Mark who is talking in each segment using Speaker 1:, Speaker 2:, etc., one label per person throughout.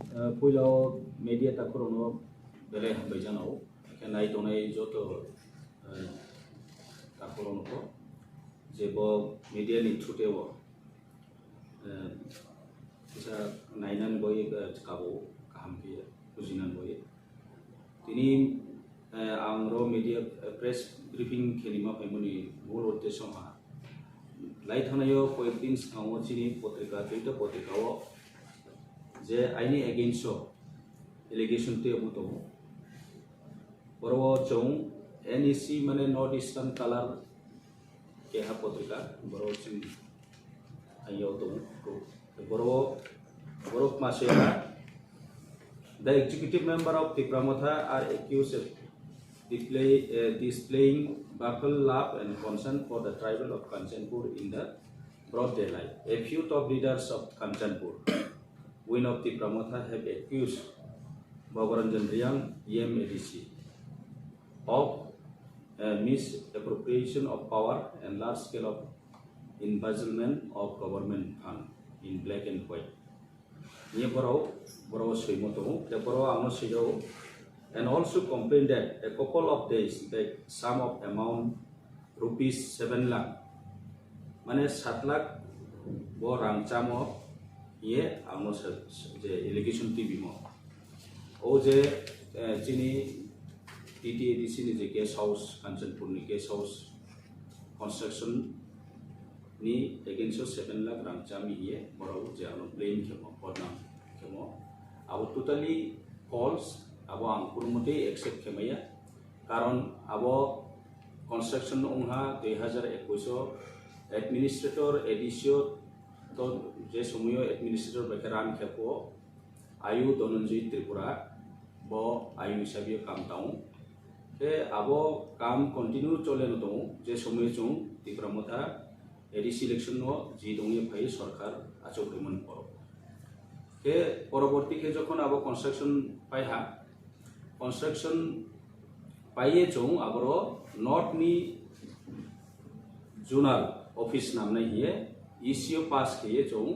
Speaker 1: पहिलो मीडिया ताखुरनो बेले बैजानाव नाय तनाय जत ताखुरनो जेबो मीडिया नि थ्रुतेव bisa nainan boy kabo kaham ke kujinan boy tini angro media press briefing khelima paimoni mul uddesho ha lai thanayo koyekdin sango chini potrika duita potrika o je aini against allegation te amuto boro chong NEC mane North Eastern Color ke ha potrika boro chin ayo to Phirok Mwng, the executive member of Tiprasa are accused of displaying buckle love and concern for the tribal of Kanchanpur in the broad daylight. A few top leaders of Kanchanpur, wing of Tiprasa, have accused Bhaba Ranjan Reang, EMADC, of misappropriation of power and large scale of embezzlement of government fund in black and white. Ye boro swimoto the boro amosido and also complained that a couple of days back sum of amount rupees 7 lakh mane 7 lakh bo rangchamo ye amos je allegation tv mo o je chini TTADC ni je guest house Kanchanpur ni guest house construction ni against 7 lakh rangchami ye borau je alo plain khemo podnam khemo abo totally false abo angkurmote accept khemaya karon abo construction ongha 2021 administrator edisio to je somoyo administrator bekaran khepo ayu dononjui tripura bo ayu hisabe kam taung ke abo kam continue chole no dong je somoy chung Tiprasa ADC election no ji dongi phai sarkar achogriman poro ke poroborti ke jokhon abo construction pai ha construction paiye chung aboro not ni zonal office namna hiye ECO pass ke chung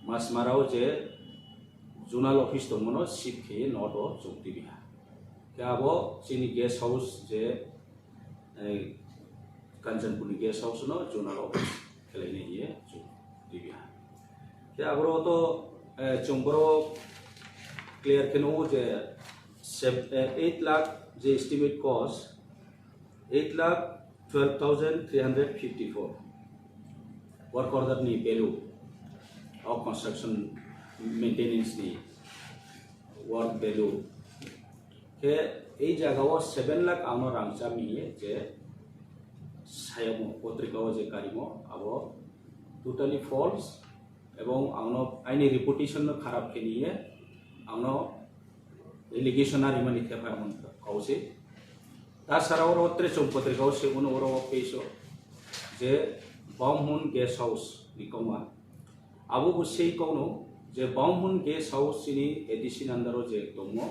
Speaker 1: masmarao je zonal office tongmono ship ke not o chukti biha ke abo chini guest house je Kanchanpur guest house no zonal office kelaine hiye chu dibia ke agro to chumbro clear keno je 8 lakh je estimate cost 8,12,354 work order ni value of construction maintenance ni work value ke ei jaga o 7 lakh amno rangchami hiye je sayamo potrika je karimo abo totally false ebong angno aini reputation no kharab kheniye angno allegation ari mani thepa mon kause ta sara oro tre chom potrika se uno oro peso je Baumun guest house nikoma abo busei kono je Baumun guest house ni edition andaro je tomo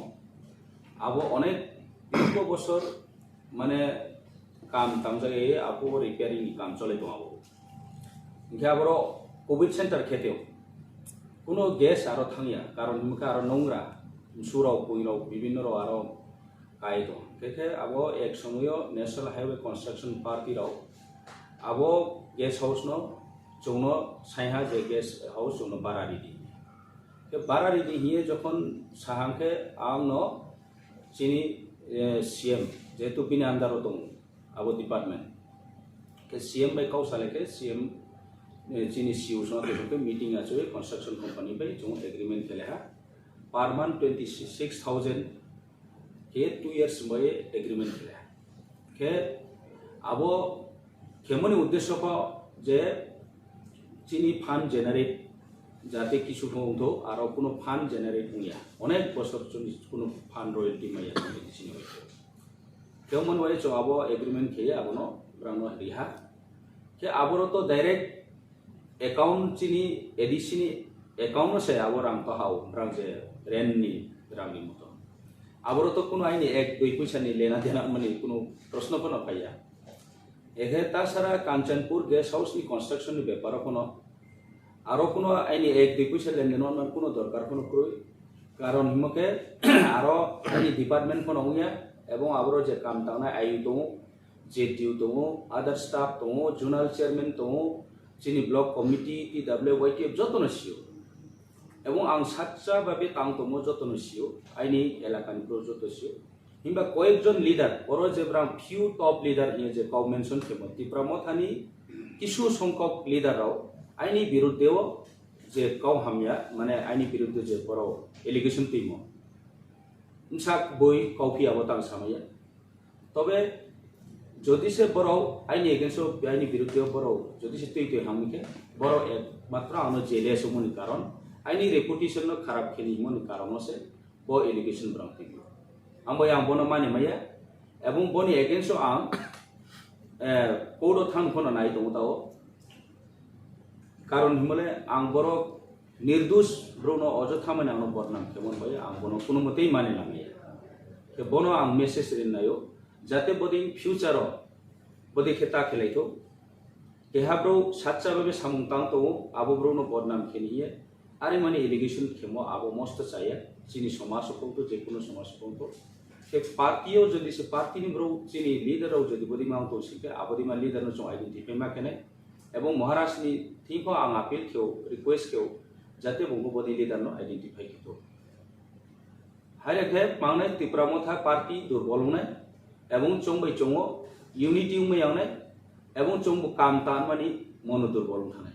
Speaker 1: abo onek 2 বছর মানে काम tamjage apo repairing काम chole to abo inke aboro covid center kheteo kuno gas aro thangya karon muka aro nongra surau puirau bibinno ro aro kai to keke abo ek somoyo national highway construction party rao abo gas house no chungno saiha je gas house chungno barari di ke barari di hiye jokhon sahangke angno chini CM jetu bini andaro tong abo department ke CM by kausale ke CM chini CU so ke meeting acho construction company by chung agreement kele ha per month 26,000 ke 2 years boy agreement kele ke abo kemoni uddesho ko je chini fund generate jate kichu thongdo aro kuno fund generate huya onek bosor chuni kuno fund royalty maya chini hoy kemon wale cho abo agreement ke abono brano riha ke aboro to direct account chini edisini account se abo rang to hau rang je ren ni rang ni moto aboro to kuno aini ek doi paisa ni lena dena mani kuno proshno kono paiya ehe ta sara Kanchanpur guest house ni construction ni byapar kono aro kuno aini ek doi paisa len denon man kuno dorkar kono kroi কারণ হিমকে আরো আইনি department phone হইয়া এবং আবরো যে কাম তানা আইউ দङ জেটিউ দङ আদার স্টাফ দङ জোনাল চেয়ারম্যান দङ চিনি ব্লক কমিটি TWYTF যতন সিও এবং আং সাতটা ভাবে তাং দङ যতন সিও আইনি এলাকানি যত সিও হিমবা কয়েকজন লিডার বড় যেব্রাং ফিউ টপ লিডার নিয়ে যে কাউ মেনশন খেমো ত্রিপুরামথানি কিছু সংখ্যক লিডাররাও আইনি বিরুদ্ধেও যে কাউ হামিয়া মানে আইনি বিরুদ্ধে যে বড় এলিগেশন তৈম সাক বই কাউফি আবতাং সামাইয়া তবে যদি সে বড় আইনি এগেন্স্ট আইনি বিরুদ্ধে বড় যদি সে তৈ তৈ হামিকে বড় একমাত্র আনো জেলে সমনি কারণ আইনি রেপুটেশন খারাপ খেলি মনি কারণ আছে ব এলিগেশন ব্রাং তৈ आंबो आं बनो माने माया एवं बनि एगेंस्ट आं कोड थान खनो नाय दङ दाव कारण हिमले आं बरो निर्दोष ब्रनो अजथा माने आं बदनाम केमन भाई आं बनो कोनो मतेই माने लाङे के बनो आं मेसेज रिनायो जाते बदि फ्यूचर बदि खेता खेलाइतो देहाब्रो सातसा बाबे सामुं तां तो आबो ब्रनो बदनाम खेनिये आरे माने एलिगेशन खेमो आबो मस्त चाया चिनी समाज को जे कोनो समाज को के पार्टियों जदि से पार्टी नि ब्रो चिनी लीडर जदि बदि माउ तो सिके आबदि मा लीडर न जो आइडेंटिफाई मा केने एवं महाराष्ट्र नि थिखो आं अपील खेउ रिक्वेस्ट खेउ जाते बंगो बदि लीडर न आइडेंटिफाई खेतो हारे के मांगने त्रिपुरामथा पार्टी दुर्बल होने एवं चंबै चंगो यूनिटी उमयावने एवं चंबो काम तान मानि मन दुर्बल थाने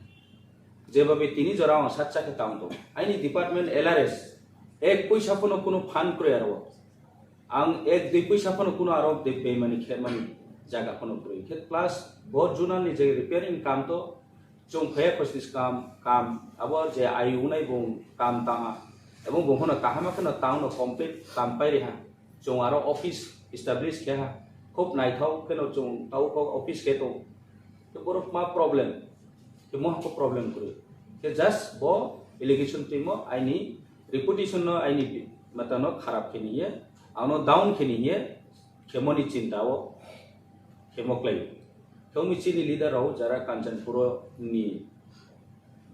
Speaker 1: जेबाबे तिनि जरा सातसा के ताम तो आइनि डिपार्टमेंट LRS एक पैसा कोनो फान करे आरो आं एक दुई पैसा कोनो आरो दे पेमानि खेरमानि जागा कोनो करे खे प्लस बहुत जुनानि जे रिपेयरिंग काम तो जों फया पस्टिस काम अब जे आयुनाय बं काम ताङा एवं बहना काहामाखना टाउन कमप्लीट काम पाइ रेहा जों आरो ऑफिस एस्टाब्लिश खेहा खूब नाइथाव केनो जों ताउ ऑफिस के तो बरफ मा प्रॉब्लम के मोह को प्रॉब्लम करे के जस्ट बो एलिगेशन टीमो आइनि रेपुटेशन न आइनि मतनो खराब खेनिये आनो डाउन खेनिये खेमनि चिंताओ खेमक्लाई खेमिचिनि लीडर हो जरा कांचनपुर नि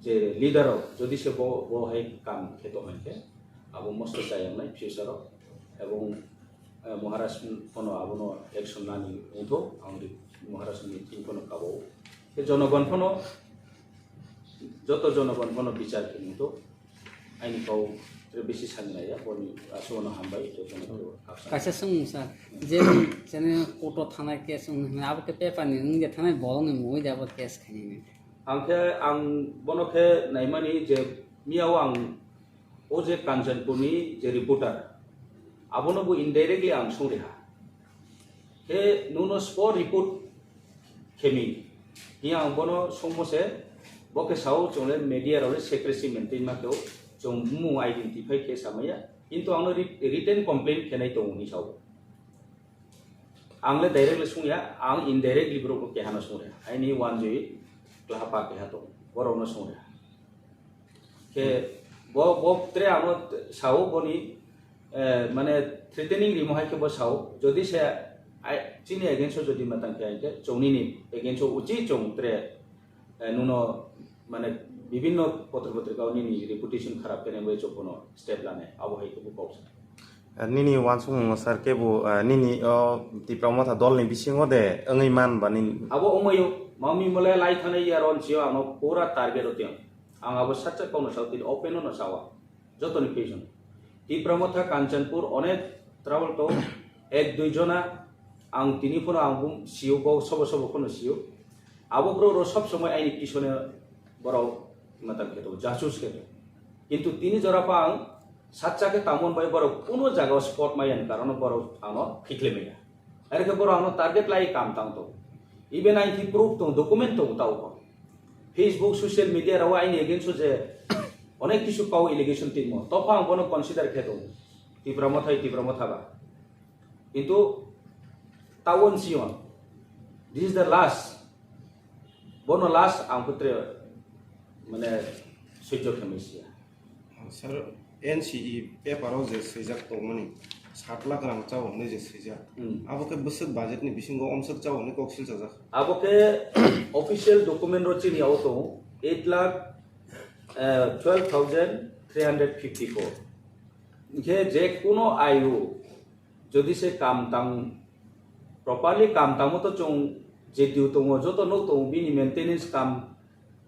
Speaker 1: जे लीडर हो जदि से बो है काम खेतो हनके अब मस्त जायनाय फ्यूचर एवं महाराष्ट्र कोनो आबनो एक्शन नानि उठो आंनि महाराष्ट्र नि टीम कोनो काबो के जनगण कोनो जत जनगण कोनो विचार खेनितो आइनि काउ बेसि साननाया बनि आसोनो हामबाय
Speaker 2: कासे सं सर जे जेने कोटो थाना केस न अब के पेपर नि नंगे थाना बलंग मोय जाब केस खानि
Speaker 1: आंखे आं बनखे नायमानि जे मियाव आं ओ जे कांचनपुरनि जे रिपोर्टर आबनो बो इनडाइरेक्टली आं संरेहा हे नुनो स्पॉट रिपोर्ट खेमि हिया आं बनो समसे बके साउ चोले मीडिया रे सेक्रेसी मेंटेन माखौ जों मु आइडेंटिफाई के सामया किंतु आंनो रिटन कंप्लेंट खेनाय दंनि साउ आंले डाइरेक्टली सुंया आं इनडाइरेक्टली ब्रोको के हाना सुंरे आइनि वान जे क्लापा के हातो बरोनो सुंरे के बो त्रे आंनो साउ बनि माने थ्रेटनिंग रिमोहाय के बो साउ जदि से चिनि एगेंस्ट जदि मतन के आइते चौनिनि एगेंस्ट उचि चौं त्रे नुनो माने विभिन्न पत्र पत्रिकाओं नि रेपुटेशन खराब करने में जो कोनो स्टेप लाने अब है तो बॉक्स
Speaker 3: निनी वानसुं सर के बो निनी त्रिपुरामथा दल नि बिसिङो दे अंगै मान बानि
Speaker 1: अब उमयो मामी मले लाई थाने यारन सियो आनो पूरा टारगेट होते आं अब सच्चा कोनो साउथ ओपन न सावा जतनि पेजन त्रिपुरामथा कांचनपुर अनेक ट्रावल तो एक दुई जना आं तिनि फोन आं सियो को सब कोनो सियो अब ब्रो सब समय आइनि पिछने बराव मतलब के तो जासूस के किंतु तीन जरा पांग सातचा के तामन बाय बरो कोनो जगह स्पॉट मायन कारण बरो आनो फिक्ले मेया अरे के बरो आनो टारगेट लाई काम तांग तो इवन आई थी प्रूफ तो डॉक्यूमेंट तो ताऊ को फेसबुक सोशल मीडिया राव आइनि एगेंस्ट जे अनेक किछु काउ एलिगेशन टीम तो पांग बनो कन्सिडर के तो त्रिपुरामथा बा किंतु तावन सियन दिस इज द लास्ट बनो लास्ट आं पुत्रे माने सैज खेमेसिया
Speaker 4: सर NCE पेपराव जे सैजाक दंमोन 7 लाख रां चावने जे सैजा आबो के बोसोर बजेट नि बिसिंगो अमसक चावने कक्सिल सजा
Speaker 1: आबो के ऑफिशियल डॉक्यूमेंट रो चिनि आव तो 8,12,354 যে যে কোনো আয়ু যদি সে কাম তাং properly কাম তামো তো চং যে দিউ তং যত নো তং বিনি মেইনটেনেন্স কাম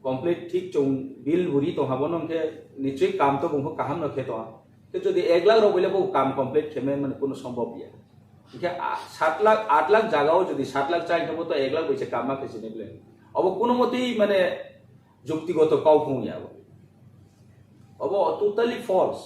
Speaker 1: কমপ্লিট ঠিক চং বিল বুড়ি তো হাবো নংকে নিশ্চয়ই কাম তো বংহ কাহাম নখে তো তো যদি 1 লাখ রবইলে বউ কাম কমপ্লিট খেমে মানে কোনো সম্ভব ইয়া ঠিক 7 লাখ 8 লাখ জায়গাও যদি 7 লাখ চাই হবো তো 1 লাখ বইছে কাম না খেছে নেবলে অব কোনো মতেই মানে যুক্তিগত কাউ ফুং ইয়া অব টোটালি ফলস